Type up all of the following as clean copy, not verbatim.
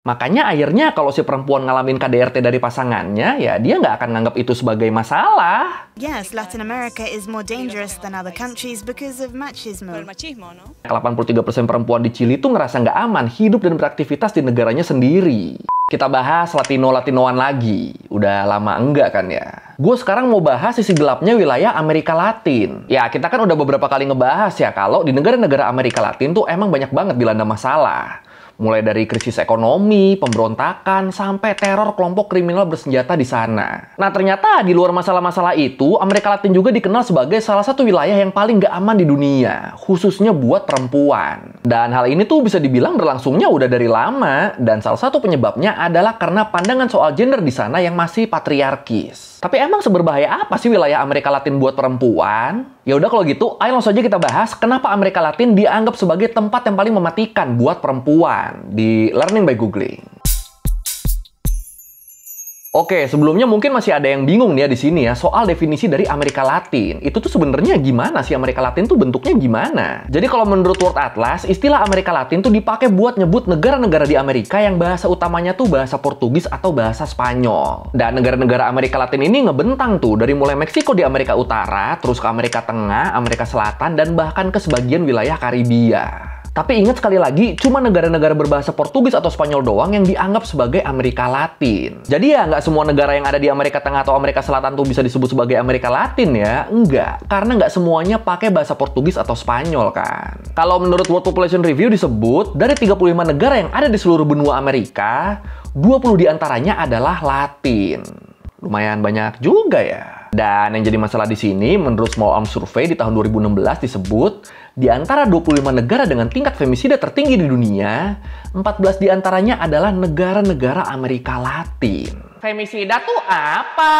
Makanya akhirnya kalau si perempuan ngalamin KDRT dari pasangannya, ya dia nggak akan nganggap itu sebagai masalah. Yes, Latin America is more dangerous than other countries because of machismo. 83% perempuan di Chili tuh ngerasa nggak aman hidup dan beraktivitas di negaranya sendiri. Kita bahas Latino-Latinoan lagi. Udah lama enggak kan ya? Gue sekarang mau bahas sisi gelapnya wilayah Amerika Latin. Ya, kita kan udah beberapa kali ngebahas ya kalau di negara-negara Amerika Latin tuh emang banyak banget dilanda masalah. Mulai dari krisis ekonomi, pemberontakan, sampai teror kelompok kriminal bersenjata di sana. Nah, ternyata di luar masalah-masalah itu, Amerika Latin juga dikenal sebagai salah satu wilayah yang paling gak aman di dunia, khususnya buat perempuan. Dan hal ini tuh bisa dibilang berlangsungnya udah dari lama, dan salah satu penyebabnya adalah karena pandangan soal gender di sana yang masih patriarkis. Tapi emang seberbahaya apa sih wilayah Amerika Latin buat perempuan? Ya udah kalau gitu, ayo langsung aja kita bahas kenapa Amerika Latin dianggap sebagai tempat yang paling mematikan buat perempuan di Learning by Googling. Oke, sebelumnya mungkin masih ada yang bingung nih ya di sini ya soal definisi dari Amerika Latin. Itu tuh sebenarnya gimana sih Amerika Latin tuh bentuknya gimana? Jadi kalau menurut World Atlas, istilah Amerika Latin tuh dipakai buat nyebut negara-negara di Amerika yang bahasa utamanya tuh bahasa Portugis atau bahasa Spanyol. Dan negara-negara Amerika Latin ini ngebentang tuh dari mulai Meksiko di Amerika Utara, terus ke Amerika Tengah, Amerika Selatan, dan bahkan ke sebagian wilayah Karibia. Tapi ingat sekali lagi, cuma negara-negara berbahasa Portugis atau Spanyol doang yang dianggap sebagai Amerika Latin. Jadi ya nggak semua negara yang ada di Amerika Tengah atau Amerika Selatan tuh bisa disebut sebagai Amerika Latin ya. Enggak, karena nggak semuanya pakai bahasa Portugis atau Spanyol kan. Kalau menurut World Population Review disebut, dari 35 negara yang ada di seluruh benua Amerika, 20 diantaranya adalah Latin. Lumayan banyak juga ya. Dan yang jadi masalah di sini, menurut Small Arms Survey di tahun 2016 disebut, di antara 25 negara dengan tingkat femisida tertinggi di dunia, 14 di antaranya adalah negara-negara Amerika Latin. Femisida tuh apa?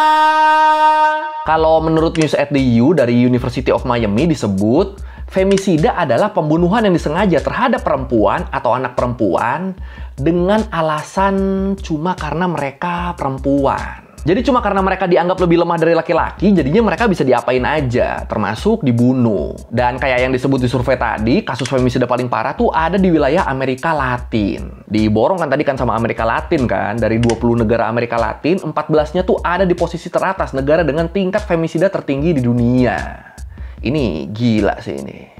Kalau menurut News at the U dari University of Miami disebut, femisida adalah pembunuhan yang disengaja terhadap perempuan atau anak perempuan dengan alasan cuma karena mereka perempuan. Jadi cuma karena mereka dianggap lebih lemah dari laki-laki, jadinya mereka bisa diapain aja, termasuk dibunuh. Dan kayak yang disebut di survei tadi, kasus femisida paling parah tuh ada di wilayah Amerika Latin. Diborong kan tadi kan sama Amerika Latin kan, dari 20 negara Amerika Latin, 14-nya tuh ada di posisi teratas negara dengan tingkat femisida tertinggi di dunia. Ini gila sih ini.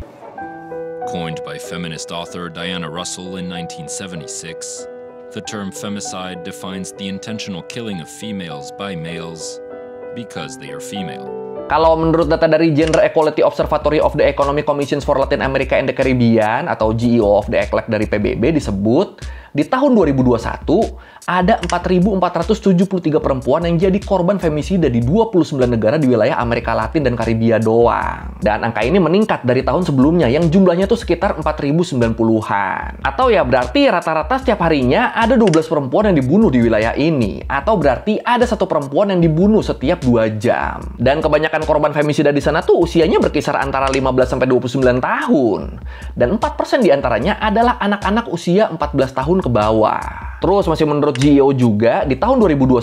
Coined by feminist author Diana Russell in 1976, the term femicide defines the intentional killing of females by males because they are female. Kalau menurut data dari Gender Equality Observatory of the Economic Commissions for Latin America and the Caribbean atau GEO of the ECLEC dari PBB disebut, di tahun 2021 ada 4.473 perempuan yang jadi korban femisida di 29 negara di wilayah Amerika Latin dan Karibia doang. Dan angka ini meningkat dari tahun sebelumnya yang jumlahnya tuh sekitar 4.090-an. Atau ya berarti rata-rata setiap harinya ada 12 perempuan yang dibunuh di wilayah ini. Atau berarti ada satu perempuan yang dibunuh setiap 2 jam. Dan kebanyakan korban femisida di sana tuh usianya berkisar antara 15-29 tahun. Dan 4% diantaranya adalah anak-anak usia 14 tahun ke bawah. Terus masih menurut GEO juga, di tahun 2021,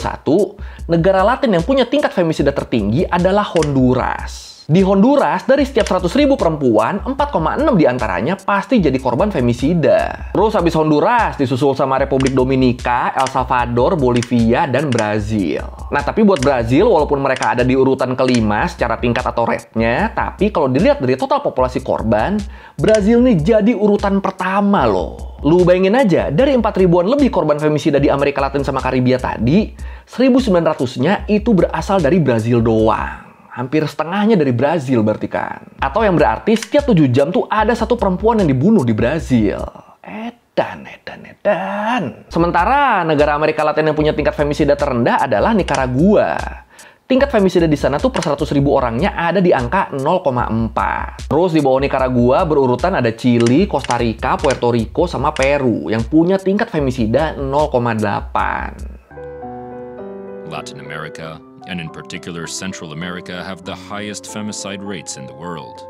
negara Latin yang punya tingkat femisida tertinggi adalah Honduras. Di Honduras, dari setiap 100.000 perempuan, 4,6 diantaranya pasti jadi korban femisida. Terus habis Honduras, disusul sama Republik Dominika, El Salvador, Bolivia, dan Brazil. Nah, tapi buat Brazil, walaupun mereka ada di urutan kelima secara tingkat atau rate-nya, tapi kalau dilihat dari total populasi korban, Brazil nih jadi urutan pertama loh. Lu bayangin aja, dari 4.000-an lebih korban femisida di Amerika Latin sama Karibia tadi, 1.900-nya itu berasal dari Brazil doang. Hampir setengahnya dari Brazil berarti kan. Atau yang berarti setiap 7 jam tuh ada satu perempuan yang dibunuh di Brazil. Edan. Sementara negara Amerika Latin yang punya tingkat femisida terendah adalah Nicaragua. Tingkat femisida di sana tuh per 100.000 orangnya ada di angka 0,4. Terus di bawah Nicaragua berurutan ada Chili, Costa Rica, Puerto Rico, sama Peru yang punya tingkat femisida 0,8. Latin America, and in particular Central America, have the highest femicide rates in the world.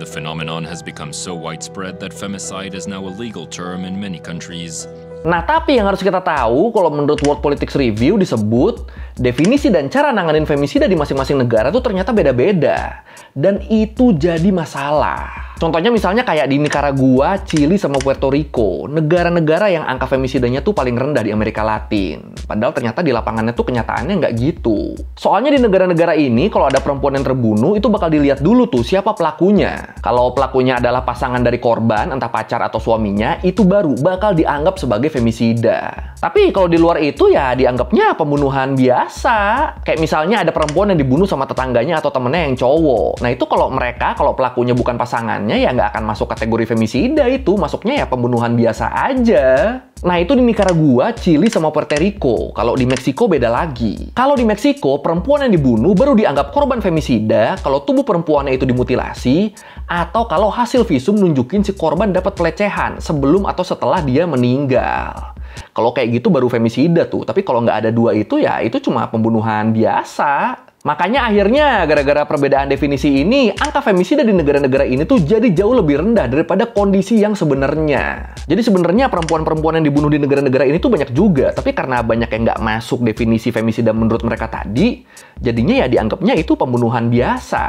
The phenomenon has become so widespread that femicide is now a legal term in many countries. Nah, tapi yang harus kita tahu, kalau menurut World Politics Review disebut, definisi dan cara nanganin femisida di masing-masing negara tuh ternyata beda-beda. Dan itu jadi masalah. Contohnya misalnya kayak di Nicaragua, Chili, sama Puerto Rico. Negara-negara yang angka femisidanya tuh paling rendah di Amerika Latin. Padahal ternyata di lapangannya tuh kenyataannya nggak gitu. Soalnya di negara-negara ini, kalau ada perempuan yang terbunuh, itu bakal dilihat dulu tuh siapa pelakunya. Kalau pelakunya adalah pasangan dari korban, entah pacar atau suaminya, itu baru bakal dianggap sebagai femisida. Tapi kalau di luar itu ya dianggapnya pembunuhan biasa. Kayak misalnya ada perempuan yang dibunuh sama tetangganya atau temennya yang cowok. Nah itu kalau pelakunya bukan pasangannya ya nggak akan masuk kategori femisida itu. Masuknya ya pembunuhan biasa aja. Nah itu di Nicaragua, Chili, sama Puerto Rico. Kalau di Meksiko beda lagi. Kalau di Meksiko, perempuan yang dibunuh baru dianggap korban femisida kalau tubuh perempuannya itu dimutilasi atau kalau hasil visum nunjukin si korban dapat pelecehan sebelum atau setelah dia meninggal. Kalau kayak gitu baru femisida tuh. Tapi kalau nggak ada dua itu ya itu cuma pembunuhan biasa. Makanya akhirnya gara-gara perbedaan definisi ini, angka femisida di negara-negara ini tuh jadi jauh lebih rendah daripada kondisi yang sebenarnya. Jadi sebenarnya perempuan-perempuan yang dibunuh di negara-negara ini tuh banyak juga, tapi karena banyak yang nggak masuk definisi femisida menurut mereka tadi, jadinya ya dianggapnya itu pembunuhan biasa.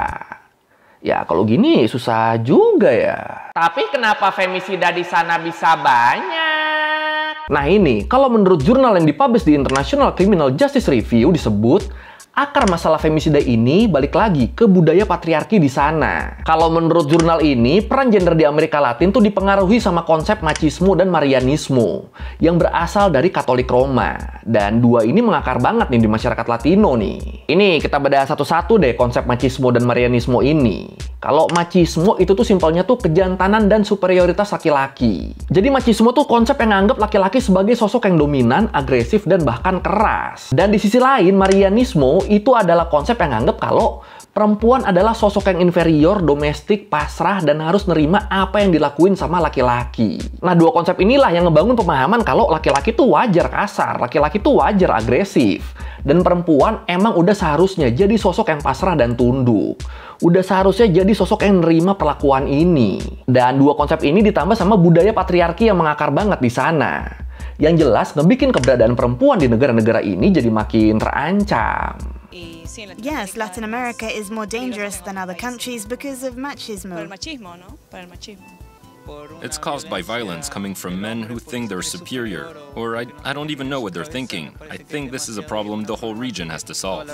Ya kalau gini susah juga ya. Tapi kenapa femisida di sana bisa banyak? Nah ini, kalau menurut jurnal yang dipublish di International Criminal Justice Review disebut, akar masalah femisida ini balik lagi ke budaya patriarki di sana. Kalau menurut jurnal ini, peran gender di Amerika Latin tuh dipengaruhi sama konsep machismo dan marianismo yang berasal dari Katolik Roma. Dan dua ini mengakar banget nih di masyarakat Latino nih. Ini kita bedah satu-satu deh konsep machismo dan marianismo ini. Kalau machismo itu tuh simpelnya tuh kejantanan dan superioritas laki-laki. Jadi machismo tuh konsep yang nganggap laki-laki sebagai sosok yang dominan, agresif, dan bahkan keras. Dan di sisi lain, marianismo itu adalah konsep yang nganggap kalau perempuan adalah sosok yang inferior, domestik, pasrah, dan harus nerima apa yang dilakuin sama laki-laki. Nah, dua konsep inilah yang ngebangun pemahaman kalau laki-laki tuh wajar kasar, laki-laki tuh wajar agresif. Dan perempuan emang udah seharusnya jadi sosok yang pasrah dan tunduk. Udah seharusnya jadi sosok yang nerima perlakuan ini. Dan dua konsep ini ditambah sama budaya patriarki yang mengakar banget di sana. Yang jelas ngebikin keberadaan perempuan di negara-negara ini jadi makin terancam. Yes, Latin America is more dangerous than other countries because of machismo. It's caused by violence coming from men who think they're superior, or I don't even know what they're thinking. I think this is a problem the whole region has to solve.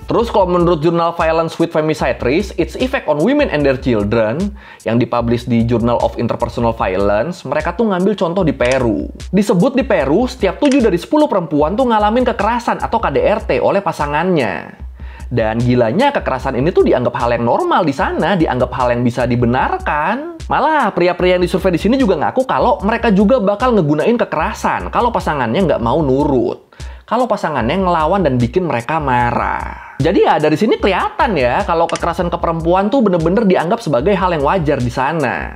Terus kalau menurut jurnal Violence with Femicide Risk, Its Effect on Women and Their Children, yang dipublish di Journal of Interpersonal Violence, mereka tuh ngambil contoh di Peru. Disebut di Peru, setiap 7 dari 10 perempuan tuh ngalamin kekerasan atau KDRT oleh pasangannya. Dan gilanya kekerasan ini tuh dianggap hal yang normal di sana, dianggap hal yang bisa dibenarkan. Malah pria-pria yang disurvei di sini juga ngaku kalau mereka juga bakal ngegunain kekerasan kalau pasangannya nggak mau nurut. Kalau pasangannya ngelawan dan bikin mereka marah. Jadi ya dari sini kelihatan ya kalau kekerasan ke perempuan tuh bener-bener dianggap sebagai hal yang wajar di sana.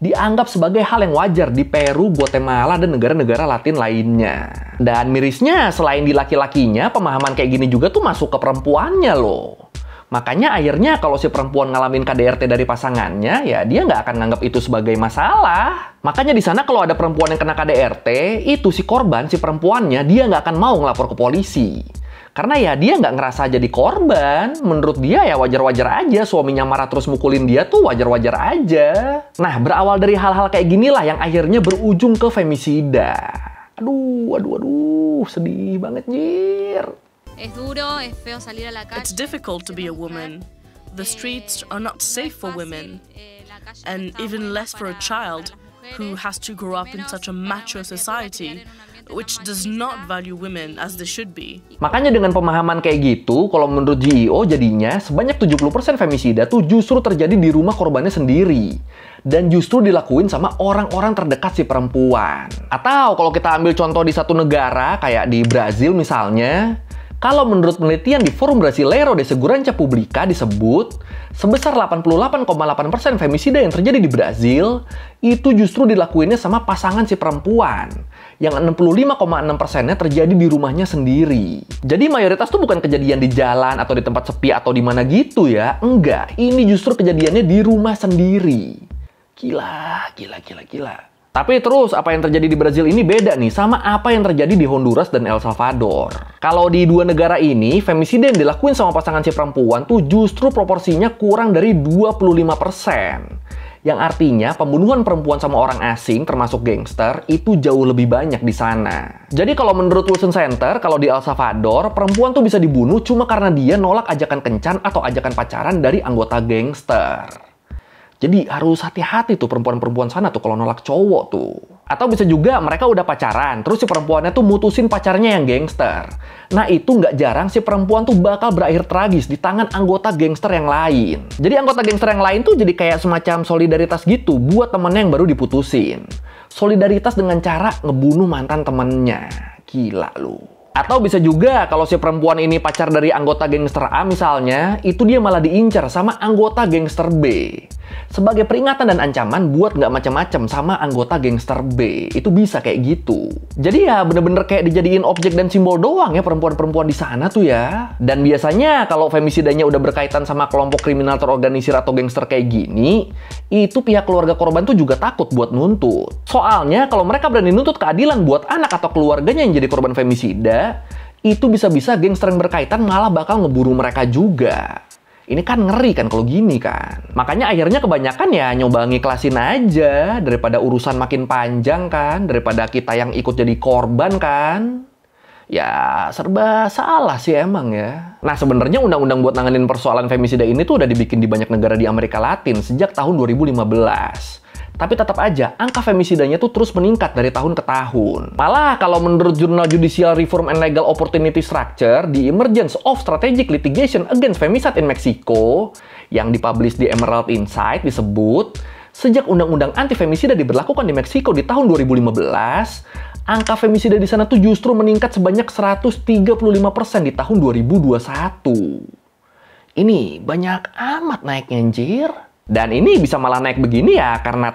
Dianggap sebagai hal yang wajar di Peru, Guatemala, dan negara-negara Latin lainnya. Dan mirisnya, selain di laki-lakinya, pemahaman kayak gini juga tuh masuk ke perempuannya loh. Makanya akhirnya kalau si perempuan ngalamin KDRT dari pasangannya, ya dia nggak akan nganggap itu sebagai masalah. Makanya di sana kalau ada perempuan yang kena KDRT, itu si korban, si perempuannya, dia nggak akan mau ngelapor ke polisi. Karena ya dia nggak ngerasa jadi korban. Menurut dia ya wajar-wajar aja suaminya marah terus mukulin dia tuh wajar-wajar aja. Nah, berawal dari hal-hal kayak ginilah yang akhirnya berujung ke femisida. Aduh, sedih banget, Jir. It's difficult to be a woman. The streets are not safe for women, and even less for a child who has to grow up in such a macho society which does not value women as they should be. Makanya dengan pemahaman kayak gitu, kalau menurut GEO jadinya sebanyak 70% femisida tuh justru terjadi di rumah korbannya sendiri. Dan justru dilakuin sama orang-orang terdekat si perempuan. Atau kalau kita ambil contoh di satu negara, kayak di Brazil misalnya, kalau menurut penelitian di Forum Brasileiro de Segurança Pública disebut, sebesar 88,8% femisida yang terjadi di Brazil, itu justru dilakuinnya sama pasangan si perempuan. Yang 65,6%-nya terjadi di rumahnya sendiri. Jadi mayoritas tuh bukan kejadian di jalan atau di tempat sepi atau di mana gitu ya. Enggak, ini justru kejadiannya di rumah sendiri. Gila. Tapi terus apa yang terjadi di Brazil ini beda nih sama apa yang terjadi di Honduras dan El Salvador. Kalau di dua negara ini, femisida yang dilakuin sama pasangan si perempuan tuh justru proporsinya kurang dari 25%. Yang artinya pembunuhan perempuan sama orang asing termasuk gangster itu jauh lebih banyak di sana. Jadi kalau menurut Wilson Center, kalau di El Salvador, perempuan tuh bisa dibunuh cuma karena dia nolak ajakan kencan atau ajakan pacaran dari anggota gangster. Jadi harus hati-hati tuh perempuan-perempuan sana tuh kalau nolak cowok tuh. Atau bisa juga mereka udah pacaran, terus si perempuannya tuh mutusin pacarnya yang gangster. Nah itu nggak jarang si perempuan tuh bakal berakhir tragis di tangan anggota gangster yang lain. Jadi anggota gangster yang lain tuh jadi kayak semacam solidaritas gitu buat temennya yang baru diputusin. Solidaritas dengan cara ngebunuh mantan temennya. Gila lu. Atau bisa juga kalau si perempuan ini pacar dari anggota gangster A misalnya, itu dia malah diincar sama anggota gangster B. Sebagai peringatan dan ancaman buat nggak macam-macam sama anggota gangster B. Itu bisa kayak gitu. Jadi ya bener-bener kayak dijadiin objek dan simbol doang ya perempuan-perempuan di sana tuh ya. Dan biasanya kalau femisidanya udah berkaitan sama kelompok kriminal terorganisir atau gangster kayak gini, itu pihak keluarga korban tuh juga takut buat nuntut. Soalnya kalau mereka berani nuntut keadilan buat anak atau keluarganya yang jadi korban femisida, itu bisa-bisa gangster yang berkaitan malah bakal ngeburu mereka juga. Ini kan ngeri kan kalau gini kan. Makanya akhirnya kebanyakan ya nyoba ngiklasin aja daripada urusan makin panjang kan, daripada kita yang ikut jadi korban kan. Ya serba salah sih emang ya. Nah sebenarnya undang-undang buat nanganin persoalan femisida ini tuh udah dibikin di banyak negara di Amerika Latin sejak tahun 2015. Tapi tetap aja, angka femisidanya tuh terus meningkat dari tahun ke tahun. Malah kalau menurut jurnal Judicial Reform and Legal Opportunity Structure, The Emergence of Strategic Litigation Against Femicide in Mexico, yang dipublish di Emerald Insight disebut, sejak undang-undang anti-femisida diberlakukan di Meksiko di tahun 2015, angka femisida di sana tuh justru meningkat sebanyak 135% di tahun 2021. Ini banyak amat naiknya anjir. Dan ini bisa malah naik begini ya karena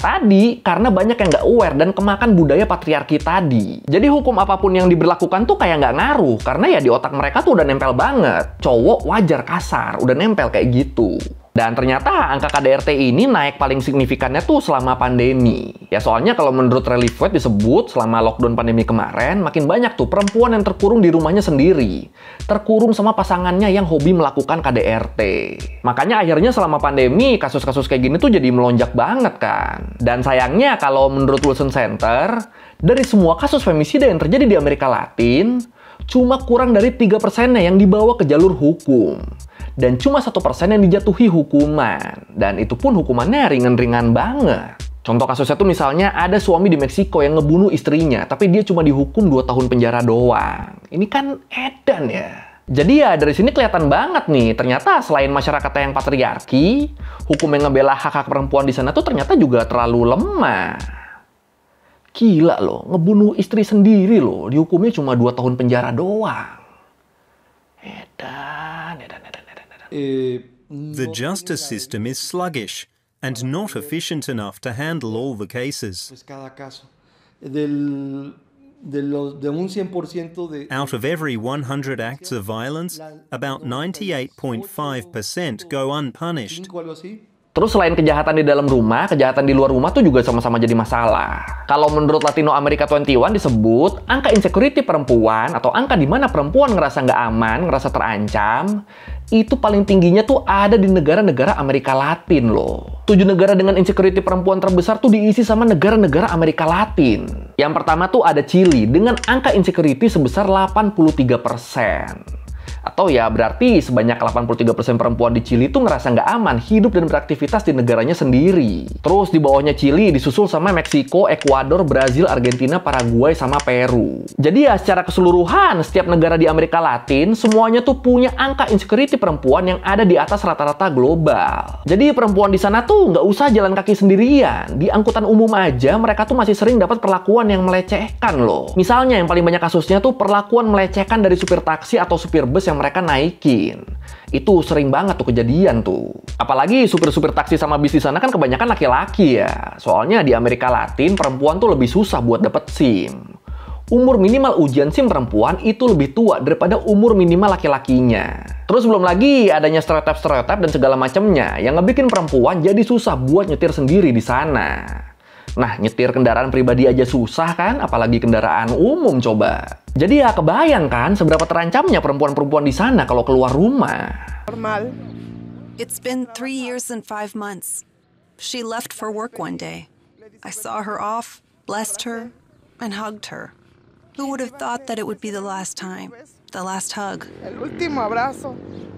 banyak yang nggak aware dan kemakan budaya patriarki tadi. Jadi hukum apapun yang diberlakukan tuh kayak nggak ngaruh karena ya di otak mereka tuh udah nempel banget. Cowok wajar kasar, udah nempel kayak gitu. Dan ternyata angka KDRT ini naik paling signifikannya tuh selama pandemi. Ya soalnya kalau menurut Relief Weight disebut selama lockdown pandemi kemarin makin banyak tuh perempuan yang terkurung di rumahnya sendiri. Terkurung sama pasangannya yang hobi melakukan KDRT. Makanya akhirnya selama pandemi kasus-kasus kayak gini tuh jadi melonjak banget kan. Dan sayangnya kalau menurut Wilson Center, dari semua kasus femisida yang terjadi di Amerika Latin, cuma kurang dari 3%-nya yang dibawa ke jalur hukum. Dan cuma 1% yang dijatuhi hukuman. Dan itu pun hukumannya ringan-ringan banget. Contoh kasusnya tuh misalnya ada suami di Meksiko yang ngebunuh istrinya, tapi dia cuma dihukum 2 tahun penjara doang. Ini kan edan ya. Jadi ya dari sini kelihatan banget nih, ternyata selain masyarakat yang patriarki, hukum yang ngebela hak-hak perempuan di sana tuh ternyata juga terlalu lemah. Gila loh, ngebunuh istri sendiri loh, dihukumnya cuma 2 tahun penjara doang. Edan. The justice system is sluggish and not efficient enough to handle all the cases. Out of every 100 acts of violence, about 98.5% go unpunished. Terus selain kejahatan di dalam rumah, kejahatan di luar rumah tuh juga sama-sama jadi masalah. Kalau menurut Latino America 21 disebut, angka insecurity perempuan atau angka di mana perempuan ngerasa nggak aman, ngerasa terancam, itu paling tingginya tuh ada di negara-negara Amerika Latin loh. 7 negara dengan insecurity perempuan terbesar tuh diisi sama negara-negara Amerika Latin. Yang pertama tuh ada Chili dengan angka insecurity sebesar 83%. Atau ya berarti sebanyak 83% perempuan di Chili tuh ngerasa nggak aman hidup dan beraktivitas di negaranya sendiri. Terus di bawahnya Chili disusul sama Meksiko, Ekuador, Brazil, Argentina, Paraguay, sama Peru. Jadi ya secara keseluruhan setiap negara di Amerika Latin semuanya tuh punya angka insecurity perempuan yang ada di atas rata-rata global. Jadi perempuan di sana tuh nggak usah jalan kaki sendirian. Di angkutan umum aja mereka tuh masih sering dapat perlakuan yang melecehkan loh. Misalnya yang paling banyak kasusnya tuh perlakuan melecehkan dari supir taksi atau supir bus yang mereka naikin. Itu sering banget tuh kejadian tuh. Apalagi supir-supir taksi sama bis di sana kan kebanyakan laki-laki ya. Soalnya di Amerika Latin perempuan tuh lebih susah buat dapet SIM. Umur minimal ujian SIM perempuan itu lebih tua daripada umur minimal laki-lakinya. Terus belum lagi adanya stereotip dan segala macamnya yang ngebikin perempuan jadi susah buat nyetir sendiri di sana. Nah, nyetir kendaraan pribadi aja susah kan, apalagi kendaraan umum coba. Jadi ya kebayang kan seberapa terancamnya perempuan-perempuan di sana kalau keluar rumah. It's been 3 years and 5 months. She left for work one day. I saw her off, blessed her, and hugged her. Who would have thought that it would be the last time, the last hug?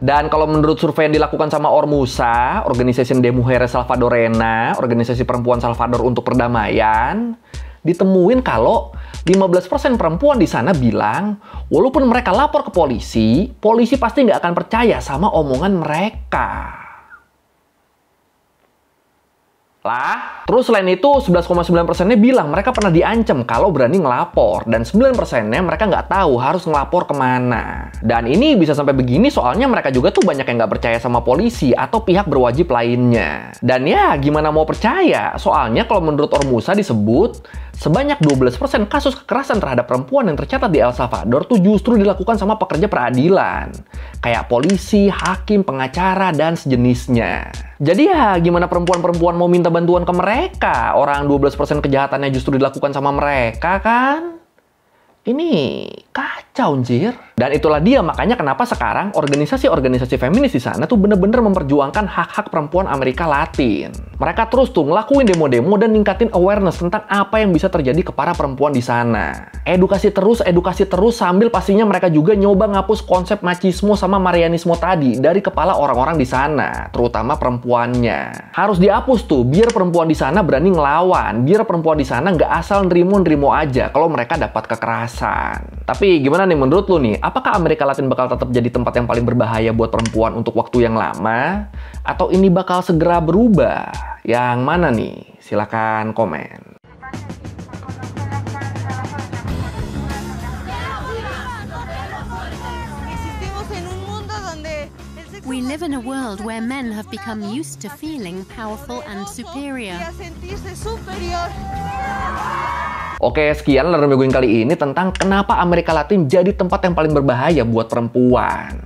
Dan kalau menurut survei yang dilakukan sama Ormusa, Organisasi de Mujeres Salvadorena, organisasi perempuan Salvador untuk perdamaian, ditemuin kalau 15% perempuan di sana bilang, walaupun mereka lapor ke polisi, polisi pasti nggak akan percaya sama omongan mereka. Lah, terus selain itu 11,9%-nya bilang mereka pernah diancam kalau berani ngelapor, dan 9%-nya mereka nggak tahu harus ngelapor kemana. Dan ini bisa sampai begini soalnya mereka juga tuh banyak yang nggak percaya sama polisi atau pihak berwajib lainnya. Dan ya gimana mau percaya, soalnya kalau menurut Ormusa disebut sebanyak 12% kasus kekerasan terhadap perempuan yang tercatat di El Salvador tuh justru dilakukan sama pekerja peradilan. Kayak polisi, hakim, pengacara, dan sejenisnya. Jadi ya gimana perempuan-perempuan mau minta bantuan ke mereka? Orang 12% kejahatannya justru dilakukan sama mereka kan? Ini kacau, anjir. Dan itulah dia makanya kenapa sekarang organisasi-organisasi feminis di sana tuh bener-bener memperjuangkan hak-hak perempuan Amerika Latin. Mereka terus tuh ngelakuin demo-demo dan ningkatin awareness tentang apa yang bisa terjadi ke para perempuan di sana. Edukasi terus sambil pastinya mereka juga nyoba ngapus konsep machismo sama marianismo tadi dari kepala orang-orang di sana, terutama perempuannya. Harus dihapus tuh biar perempuan di sana berani ngelawan, biar perempuan di sana nggak asal nerimo aja kalau mereka dapat kekerasan. Tapi gimana nih menurut lu nih? Apakah Amerika Latin bakal tetap jadi tempat yang paling berbahaya buat perempuan untuk waktu yang lama? Atau ini bakal segera berubah? Yang mana nih? Silakan komen. We live in a world where men have become used to feeling powerful and superior. Oke, sekian Learn by Going kali ini tentang kenapa Amerika Latin jadi tempat yang paling berbahaya buat perempuan.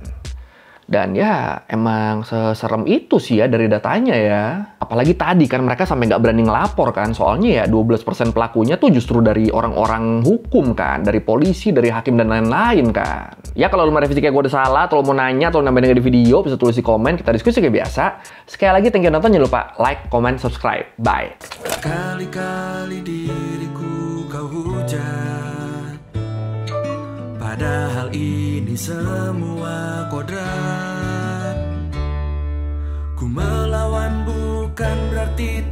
Dan ya, emang seserem itu sih ya dari datanya ya. Apalagi tadi kan mereka sampai nggak berani ngelapor kan. Soalnya ya 12% pelakunya tuh justru dari orang-orang hukum kan. Dari polisi, dari hakim, dan lain-lain kan. Ya kalau lu mau revisi kayak gue udah salah, atau lu mau nanya, atau nambahin di video, bisa tulis di komen, kita diskusi kayak biasa. Sekali lagi, thank you nonton, jangan lupa like, comment, subscribe. Bye. Kali-kali diriku kau hujat, padahal ini semua kodrat. Ku melawan bukan berarti